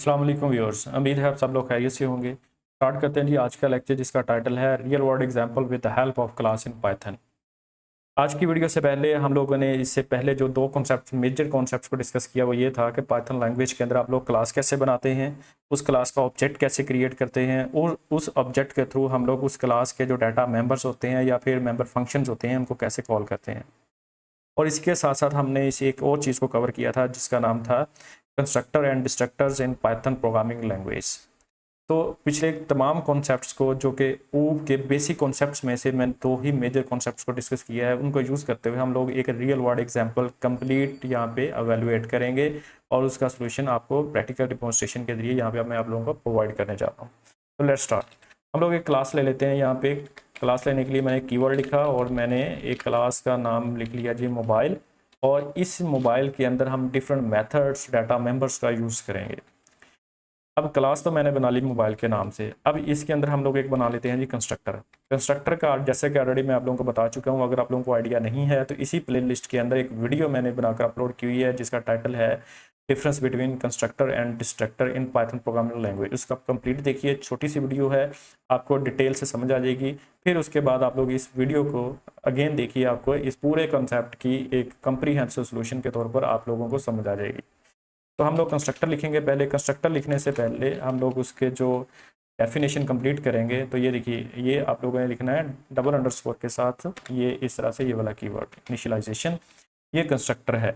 अस्सलाम वालेकुम व्यूअर्स, उम्मीद है आप सब लोग खैरियत से होंगे। स्टार्ट करते हैं जी आज का लेक्चर, जिसका टाइटल है real world example with the help of class in Python. आज की वीडियो से पहले हम लोगों ने इससे पहले जो दो कॉन्सेप्ट मेजर कॉन्सेप्ट्स को डिस्कस किया वो ये था कि पाइथन लैंग्वेज के अंदर आप लोग क्लास कैसे बनाते हैं, उस क्लास का ऑब्जेक्ट कैसे क्रिएट करते हैं और उस ऑब्जेक्ट के थ्रू हम लोग उस क्लास के जो डाटा मेंबर्स होते हैं या फिर मेंबर फंक्शंस होते हैं उनको कैसे कॉल करते हैं। और इसके साथ साथ हमने इस एक और चीज़ को कवर किया था जिसका नाम था constructor and destructors in Python programming language. तो पिछले तमाम कॉन्सेप्ट्स को, जो कि ऊ के बेसिक कॉन्सेप्ट्स में से मैंने दो ही मेजर कॉन्सेप्ट्स को डिस्कस किया है, उनको यूज़ करते हुए हम लोग एक रियल वर्ल्ड एग्जांपल कंप्लीट यहाँ पे एवेलुएट करेंगे और उसका सॉल्यूशन आपको प्रैक्टिकल डिमॉन्स्ट्रेशन के जरिए यहाँ पे मैं आप लोगों को प्रोवाइड करने जा रहा हूँ। तो लेट्स स्टार्ट। हम लोग एक क्लास ले लेते हैं। यहाँ पे क्लास लेने के लिए मैंने कीवर्ड लिखा और मैंने एक क्लास का नाम लिख लिया जी मोबाइल। और इस मोबाइल के अंदर हम डिफरेंट मेथड्स, डाटा मेंबर्स का यूज़ करेंगे। अब क्लास तो मैंने बना ली मोबाइल के नाम से। अब इसके अंदर हम लोग एक बना लेते हैं जी कंस्ट्रक्टर। कंस्ट्रक्टर का जैसे कि ऑलरेडी मैं आप लोगों को बता चुका हूँ, अगर आप लोगों को आइडिया नहीं है तो इसी प्लेलिस्ट के अंदर एक वीडियो मैंने बनाकर अपलोड की हुई है जिसका टाइटल है difference between constructor and destructor in Python programming language. उसका कंप्लीट देखिए, छोटी सी वीडियो है, आपको डिटेल से समझ आ जाएगी। फिर उसके बाद आप लोग इस वीडियो को अगेन देखिए, आपको इस पूरे कॉन्सेप्ट की एक कंप्रीहेंसिव सोल्यूशन के तौर पर आप लोगों को समझ आ जाएगी। तो हम लोग कंस्ट्रक्टर लिखेंगे। पहले कंस्ट्रक्टर लिखने से पहले हम लोग उसके जो डेफिनेशन कंप्लीट करेंगे। तो ये देखिए, ये आप लोगों ने लिखना है डबल अंडरस्कोर के साथ, ये इस तरह से, ये वाला कीवर्ड इनिशियलाइजेशन, ये कंस्ट्रक्टर है।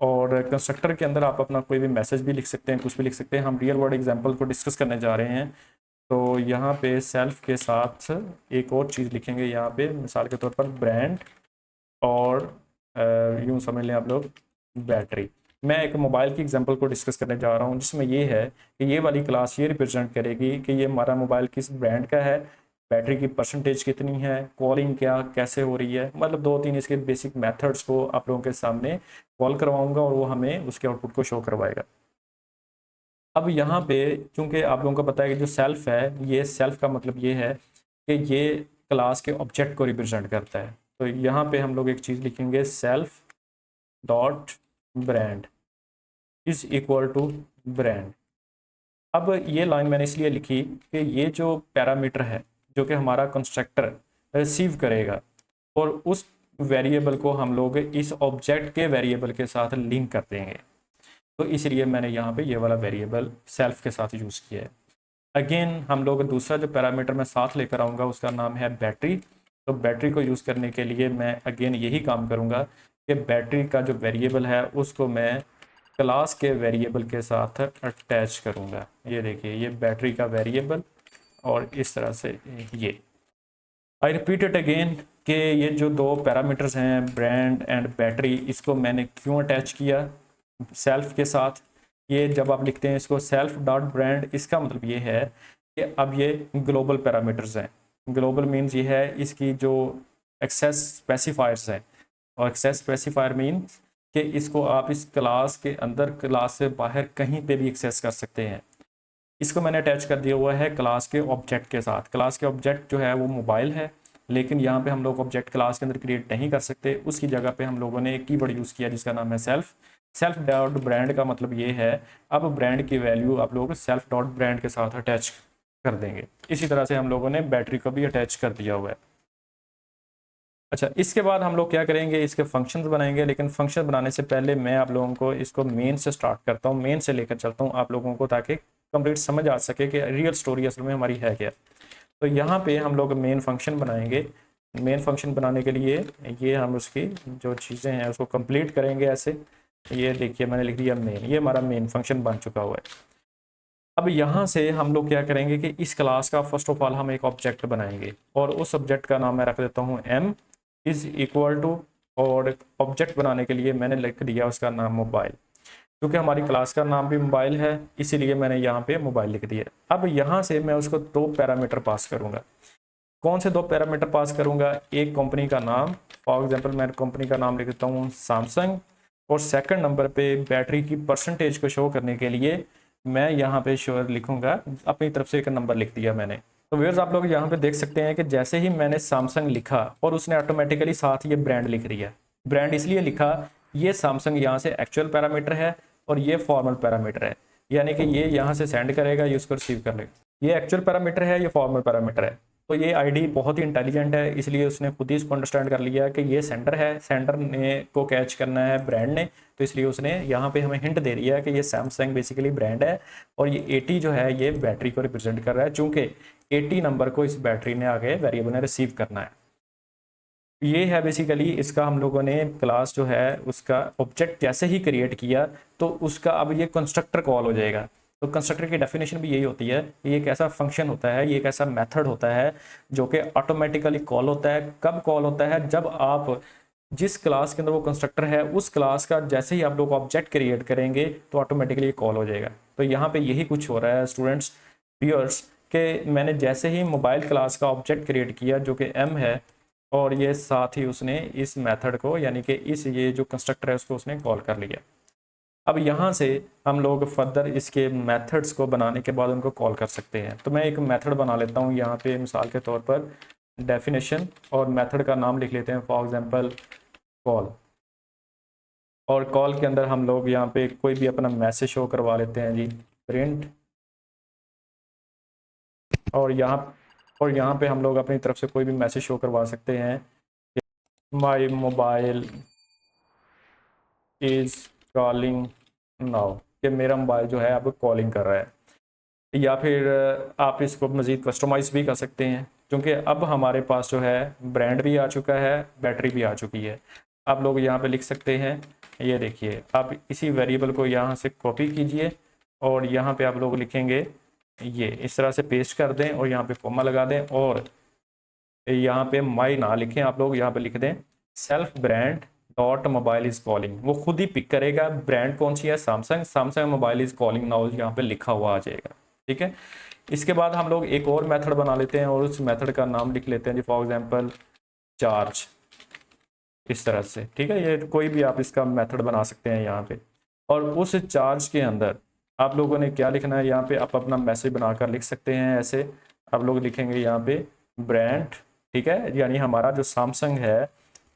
और कंस्ट्रक्टर के अंदर आप अपना कोई भी मैसेज भी लिख सकते हैं, कुछ भी लिख सकते हैं। हम रियल वर्ल्ड एग्जाम्पल को डिस्कस करने जा रहे हैं। तो यहाँ पे सेल्फ के साथ एक और चीज़ लिखेंगे, यहाँ पे मिसाल के तौर पर ब्रांड, और यूँ समझ लें आप लोग बैटरी। मैं एक मोबाइल की एग्जांपल को डिस्कस करने जा रहा हूँ जिसमें ये है कि ये वाली क्लास ये रिप्रेजेंट करेगी कि ये हमारा मोबाइल किस ब्रांड का है, बैटरी की परसेंटेज कितनी है, कॉलिंग क्या कैसे हो रही है। मतलब दो तीन इसके बेसिक मेथड्स को आप लोगों के सामने कॉल करवाऊंगा और वो हमें उसके आउटपुट को शो करवाएगा। अब यहाँ पे क्योंकि आप लोगों को पता है कि जो सेल्फ है, ये सेल्फ का मतलब ये है कि ये क्लास के ऑब्जेक्ट को रिप्रेजेंट करता है। तो यहाँ पे हम लोग एक चीज़ लिखेंगे, self dot brand is equal to brand. अब ये लाइन मैंने इसलिए लिखी कि ये जो पैरामीटर है जो कि हमारा कंस्ट्रक्टर रिसीव करेगा, और उस वेरिएबल को हम लोग इस ऑब्जेक्ट के वेरिएबल के साथ लिंक कर देंगे। तो इसलिए मैंने यहाँ पे ये वाला वेरिएबल सेल्फ के साथ यूज़ किया है। अगेन हम लोग दूसरा जो पैरामीटर मैं साथ लेकर आऊँगा उसका नाम है बैटरी। तो बैटरी को यूज़ करने के लिए मैं अगेन यही काम करूँगा कि बैटरी का जो वेरिएबल है उसको मैं क्लास के वेरिएबल के साथ अटैच करूँगा। ये देखिए, ये बैटरी का वेरिएबल, और इस तरह से ये आई रिपीट इट अगेन कि ये जो दो पैरामीटर्स हैं ब्रांड एंड बैटरी, इसको मैंने क्यों अटैच किया सेल्फ के साथ। ये जब आप लिखते हैं इसको सेल्फ डॉट ब्रांड, इसका मतलब ये है कि अब ये ग्लोबल पैरामीटर्स हैं। ग्लोबल मीन्स ये है इसकी जो एक्सेस स्पेसिफायर्स हैं, और एक्सेस स्पेसिफायर मीन्स कि इसको आप इस क्लास के अंदर, क्लास से बाहर कहीं पे भी एक्सेस कर सकते हैं। इसको मैंने अटैच कर दिया हुआ है क्लास के ऑब्जेक्ट के साथ। क्लास के ऑब्जेक्ट जो है वो मोबाइल है, लेकिन यहाँ पे हम लोग ऑब्जेक्ट क्लास के अंदर क्रिएट नहीं कर सकते। उसकी जगह पे हम लोगों ने एक कीवर्ड यूज़ किया जिसका नाम है सेल्फ। सेल्फ डॉट ब्रांड का मतलब ये है, अब ब्रांड की वैल्यू आप लोग सेल्फ डॉट ब्रांड के साथ अटैच कर देंगे। इसी तरह से हम लोगों ने बैटरी को भी अटैच कर दिया हुआ है। अच्छा, इसके बाद हम लोग क्या करेंगे, इसके फंक्शंस बनाएंगे। लेकिन फंक्शन बनाने से पहले मैं आप लोगों को इसको मेन से स्टार्ट करता हूँ, मेन से लेकर चलता हूँ आप लोगों को, ताकि कंप्लीट समझ आ सके कि रियल स्टोरी असल में हमारी है क्या। तो यहाँ पे हम लोग मेन फंक्शन बनाएंगे। मेन फंक्शन बनाने के लिए ये हम उसकी जो चीज़ें हैं उसको कंप्लीट करेंगे ऐसे। ये देखिए मैंने लिख दिया मेन, ये हमारा मेन फंक्शन बन चुका हुआ है। अब यहाँ से हम लोग क्या करेंगे कि इस क्लास का फर्स्ट ऑफ ऑल हम एक ऑब्जेक्ट बनाएंगे, और उस ऑब्जेक्ट का नाम मैं रख देता हूँ m इज इक्वल टू, और ऑब्जेक्ट बनाने के लिए मैंने लिख दिया उसका नाम मोबाइल। क्योंकि हमारी क्लास का नाम भी मोबाइल है इसीलिए मैंने यहाँ पे मोबाइल लिख दिया। अब यहाँ से मैं उसको दो पैरामीटर पास करूँगा। कौन से दो पैरामीटर पास करूँगा, एक कंपनी का नाम, फॉर एग्जांपल मैं कंपनी का नाम लिख देता हूँ सैमसंग, और सेकंड नंबर पे बैटरी की परसेंटेज को शो करने के लिए मैं यहाँ पे श्योर लिखूंगा, अपनी तरफ से एक नंबर लिख दिया मैंने। तो व्यूअर्स आप लोग यहाँ पे देख सकते हैं कि जैसे ही मैंने सैमसंग लिखा और उसने ऑटोमेटिकली साथ ये ब्रांड लिख रही है। ब्रांड इसलिए लिखा, ये सैमसंग यहाँ से एक्चुअल पैरामीटर है और ये फॉर्मल पैरामीटर है। यानी कि ये यहाँ से सेंड करेगा, ये उसको रिसीव कर लेगा। ये एक्चुअल पैरामीटर है, ये फॉर्मल पैरामीटर है। तो ये आईडी बहुत ही इंटेलिजेंट है, इसलिए उसने खुद ही इसको अंडरस्टैंड कर लिया कि ये सेंडर है, सेंडर ने को कैच करना है ब्रांड ने, तो इसलिए उसने यहाँ पे हमें हिंट दे दिया है कि ये सैमसंग बेसिकली ब्रांड है और ये 80 जो है ये बैटरी को रिप्रेजेंट कर रहा है, चूंकि 80 नंबर को इस बैटरी ने आगे वेरिएबल ने रिसीव करना है। ये है बेसिकली इसका हम लोगों ने क्लास जो है उसका ऑब्जेक्ट जैसे ही क्रिएट किया तो उसका अब ये कंस्ट्रक्टर कॉल हो जाएगा। तो कंस्ट्रक्टर की डेफिनेशन भी यही होती है, ये एक ऐसा फंक्शन होता है, ये एक ऐसा मेथड होता है जो कि ऑटोमेटिकली कॉल होता है। कब कॉल होता है? जब आप जिस क्लास के अंदर वो कंस्ट्रक्टर है उस क्लास का जैसे ही आप लोग ऑब्जेक्ट क्रिएट करेंगे तो ऑटोमेटिकली कॉल हो जाएगा। तो यहाँ पे यही कुछ हो रहा है स्टूडेंट्स, व्यूअर्स, कि मैंने जैसे ही मोबाइल क्लास का ऑब्जेक्ट क्रिएट किया जो कि m है, और ये साथ ही उसने इस मेथड को यानी कि इस ये जो कंस्ट्रक्टर है उसको उसने कॉल कर लिया। अब यहाँ से हम लोग फर्दर इसके मेथड्स को बनाने के बाद उनको कॉल कर सकते हैं। तो मैं एक मेथड बना लेता हूँ यहाँ पे मिसाल के तौर पर डेफिनेशन, और मेथड का नाम लिख लेते हैं फॉर एग्जांपल कॉल। और कॉल के अंदर हम लोग यहाँ पे कोई भी अपना मैसेज शो करवा लेते हैं जी, प्रिंट। और यहाँ पे हम लोग अपनी तरफ से कोई भी मैसेज शो करवा सकते हैं, my mobile is calling now, कि मेरा मोबाइल जो है अब कॉलिंग कर रहा है। या फिर आप इसको मज़ीद कस्टमाइज़ भी कर सकते हैं, क्योंकि अब हमारे पास जो है ब्रांड भी आ चुका है, बैटरी भी आ चुकी है। आप लोग यहाँ पे लिख सकते हैं, ये देखिए, आप इसी वेरिएबल को यहाँ से कॉपी कीजिए और यहाँ पे आप लोग लिखेंगे, ये इस तरह से पेस्ट कर दें और यहाँ पे कॉमा लगा दें, और यहाँ पे माई ना लिखें, आप लोग यहाँ पे लिख दें self brand dot mobile is calling. वो खुद ही पिक करेगा ब्रांड कौन सी है, Samsung, Samsung mobile is calling now यहाँ पे लिखा हुआ आ जाएगा। ठीक है, इसके बाद हम लोग एक और मेथड बना लेते हैं और उस मेथड का नाम लिख लेते हैं जी फॉर एग्जांपल चार्ज, इस तरह से। ठीक है, ये कोई भी आप इसका मेथड बना सकते हैं यहाँ पे। और उस चार्ज के अंदर आप लोगों ने क्या लिखना है, यहाँ पे आप अपना मैसेज बनाकर लिख सकते हैं। ऐसे आप लोग लिखेंगे यहाँ पे ब्रांड, ठीक है, यानी हमारा जो सैमसंग है,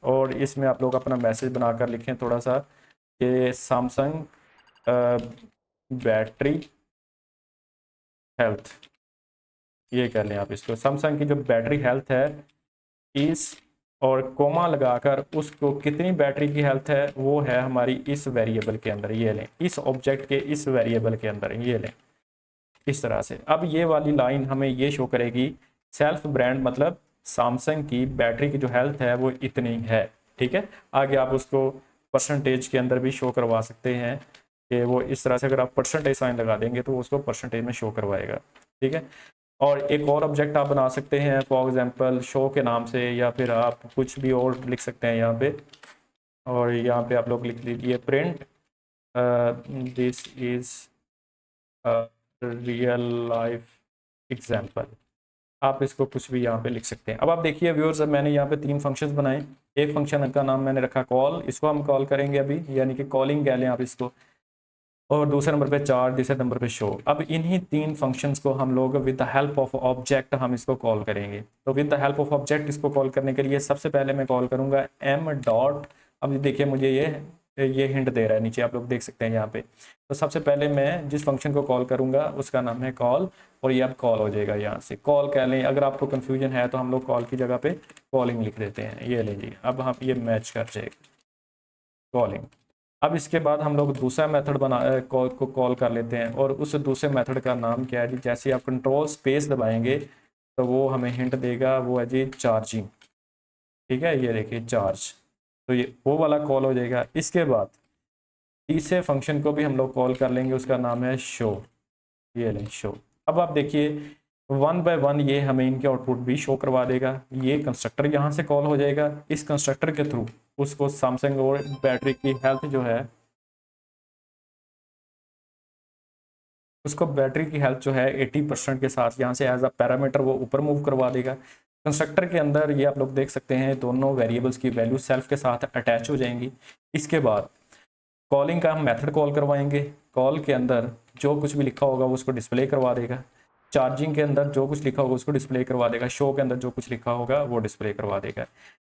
और इसमें आप लोग अपना मैसेज बनाकर लिखें थोड़ा सा कि सैमसंग बैटरी हेल्थ, ये कर लें आप इसको, सैमसंग की जो बैटरी हेल्थ है इस, और कोमा लगाकर उसको कितनी बैटरी की हेल्थ है वो है हमारी इस वेरिएबल के अंदर, ये लें, इस ऑब्जेक्ट के इस वेरिएबल के अंदर, ये लें इस तरह से। अब ये वाली लाइन हमें ये शो करेगी सेल्फ ब्रांड मतलब सैमसंग की बैटरी की जो हेल्थ है वो इतनी है। ठीक है, आगे आप उसको परसेंटेज के अंदर भी शो करवा सकते हैं कि वो इस तरह से, अगर आप परसेंटेज साइन लगा देंगे तो उसको परसेंटेज में शो करवाएगा। ठीक है, और एक और ऑब्जेक्ट आप बना सकते हैं फॉर एग्जांपल शो के नाम से, या फिर आप कुछ भी और लिख सकते हैं यहाँ पे। और यहाँ पे आप लोग लिख लीजिए print this is real life example, आप इसको कुछ भी यहाँ पे लिख सकते हैं। अब आप देखिए व्यूअर्स, मैंने यहाँ पे 3 फंक्शंस बनाए। एक फंक्शन का नाम मैंने रखा कॉल, इसको हम कॉल करेंगे अभी, यानी कि कॉलिंग कह लें आप इसको। और दूसरे नंबर पे चार्ज, तीसरे नंबर पे शो। अब इन्हीं 3 फंक्शंस को हम लोग with the help of object हम इसको कॉल करेंगे। तो with the help of object इसको कॉल करने के लिए सबसे पहले मैं कॉल करूंगा m डॉट, अब देखिए मुझे ये हिंट दे रहा है नीचे, आप लोग देख सकते हैं यहाँ पे। तो सबसे पहले मैं जिस फंक्शन को कॉल करूंगा उसका नाम है कॉल, और ये अब कॉल हो जाएगा, यहाँ से कॉल कह लें। अगर आपको कन्फ्यूजन है तो हम लोग कॉल की जगह पे कॉलिंग लिख देते हैं, ये लीजिए, अब हम ये मैच कर जाएगा कॉलिंग। अब इसके बाद हम लोग दूसरा मेथड कॉल को कॉल कर लेते हैं, और उस दूसरे मेथड का नाम क्या है जी, जैसे आप कंट्रोल स्पेस दबाएंगे तो वो हमें हिंट देगा, वो है जी चार्जिंग। ठीक है, ये देखिए चार्ज, तो ये वो वाला कॉल हो जाएगा। इसके बाद तीसरे फंक्शन को भी हम लोग कॉल कर लेंगे, उसका नाम है शो, ये लें शो। अब आप देखिए 1 बाय 1 ये हमें इनके आउटपुट भी शो करवा देगा। ये कंस्ट्रक्टर यहाँ से कॉल हो जाएगा, इस कंस्ट्रक्टर के थ्रू उसको सैमसंग और बैटरी की हेल्थ जो है, उसको बैटरी की हेल्थ जो है 80% के साथ यहाँ से एज अ पैरामीटर वो ऊपर मूव करवा देगा। कंस्ट्रक्टर के अंदर ये आप लोग देख सकते हैं दोनों वेरिएबल्स की वैल्यू सेल्फ के साथ अटैच हो जाएंगी। इसके बाद कॉलिंग का हम मेथड कॉल करवाएंगे, कॉल के अंदर जो कुछ भी लिखा होगा वो उसको डिस्प्ले करवा देगा। चार्जिंग के अंदर जो कुछ लिखा होगा उसको डिस्प्ले करवा देगा। शो के अंदर जो कुछ लिखा होगा वो डिस्प्ले करवा देगा।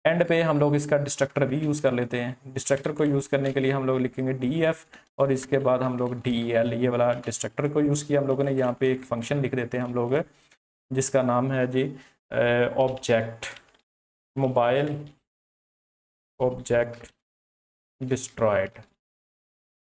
एंड पे हम लोग इसका डिस्ट्रक्टर भी यूज़ कर लेते हैं। डिस्ट्रक्टर को यूज़ करने के लिए हम लोग लिखेंगे DEF और इसके बाद हम लोग DEL, ये वाला डिस्ट्रक्टर को यूज़ किया हम लोगों ने। यहाँ पे एक फंक्शन लिख देते हैं हम लोग जिसका नाम है G object mobile object destroyed.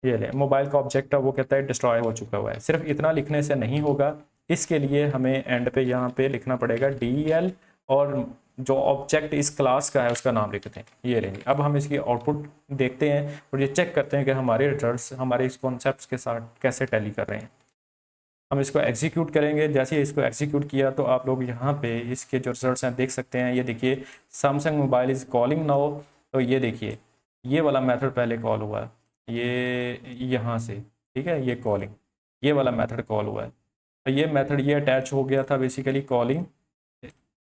ये ले मोबाइल का ऑब्जेक्ट है वो कहता है डिस्ट्रॉय हो चुका हुआ है। सिर्फ इतना लिखने से नहीं होगा, इसके लिए हमें एंड पे यहाँ पे लिखना पड़ेगा DEL और जो ऑब्जेक्ट इस क्लास का है उसका नाम लिखते हैं। ये लेंगे। अब हम इसकी आउटपुट देखते हैं और ये चेक करते हैं कि हमारे रिजल्ट्स हमारे इस कॉन्सेप्ट के साथ कैसे टैली कर रहे हैं। हम इसको एग्जीक्यूट करेंगे। जैसे ही इसको एग्जीक्यूट किया तो आप लोग यहाँ पे इसके जो रिजल्ट्स हैं देख सकते हैं। ये देखिए Samsung mobile is calling now. तो ये देखिए ये वाला मेथड पहले कॉल हुआ है, ये यहाँ से, ठीक है, ये कॉलिंग, ये वाला मेथड कॉल हुआ है। तो ये मेथड ये अटैच हो गया था बेसिकली कॉलिंग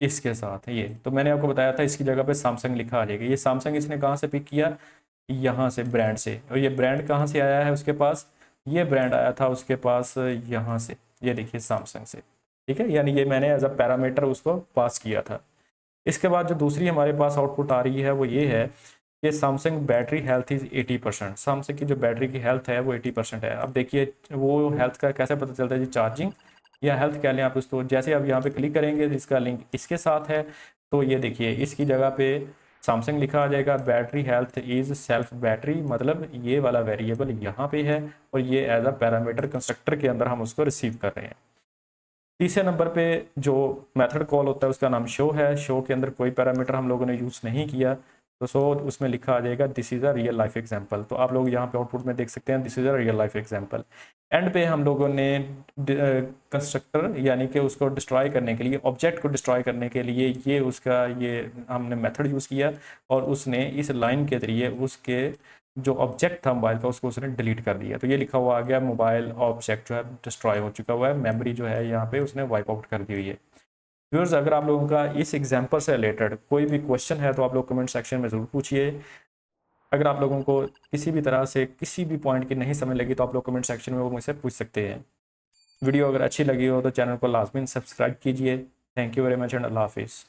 इसके साथ। ये तो मैंने आपको बताया था इसकी जगह पे सैमसंग लिखा आ जाएगा। ये सैमसंग इसने कहाँ से पिक किया, यहाँ से ब्रांड से। और ये ब्रांड कहाँ से आया है उसके पास, ये ब्रांड आया था उसके पास यहाँ से, ये देखिए सैमसंग से, ठीक है। यानी ये मैंने एज अ पैरामीटर उसको पास किया था। इसके बाद जो दूसरी हमारे पास आउटपुट आ रही है वो ये है कि Samsung battery health is 80%। Samsung की जो बैटरी की हेल्थ है वो 80% है। अब देखिए वो हेल्थ का कैसे पता चलता है जी, चार्जिंग या हेल्थ कह लें आप उसको। जैसे अब यहाँ पे क्लिक करेंगे इसका लिंक इसके साथ है, तो ये देखिए इसकी जगह पे सैमसंग लिखा आ जाएगा। Battery health is self battery, मतलब ये वाला वेरिएबल यहाँ पे है और ये एज अ पैरामीटर कंस्ट्रक्टर के अंदर हम उसको रिसीव कर रहे हैं। तीसरे नंबर पे जो मेथड कॉल होता है उसका नाम शो है। शो के अंदर कोई पैरामीटर हम लोगों ने यूज़ नहीं किया, तो सो उसमें लिखा आ जाएगा this is a real life example. तो आप लोग यहाँ पे आउटपुट में देख सकते हैं this is a real life example. And पे हम लोगों ने कंस्ट्रक्टर यानी कि उसको डिस्ट्रॉय करने के लिए, ऑब्जेक्ट को डिस्ट्रॉय करने के लिए ये उसका ये हमने मेथड यूज़ किया और उसने इस लाइन के जरिए उसके जो ऑब्जेक्ट था मोबाइल का उसको उसने डिलीट कर दिया। तो ये लिखा हुआ आ गया मोबाइल ऑब्जेक्ट जो है डिस्ट्रॉय हो चुका हुआ है, मेमोरी जो है यहाँ पे उसने वाइप आउट कर दी हुई है। व्यूअर्स, अगर आप लोगों का इस एग्जांपल से रिलेटेड कोई भी क्वेश्चन है तो आप लोग कमेंट सेक्शन में ज़रूर पूछिए। अगर आप लोगों को किसी भी तरह से किसी भी पॉइंट की नहीं समझ लगी तो आप लोग कमेंट सेक्शन में वो मुझसे पूछ सकते हैं। वीडियो अगर अच्छी लगी हो तो चैनल को लाजमी सब्सक्राइब कीजिए। Thank you very much and अल्लाह हाफिज़।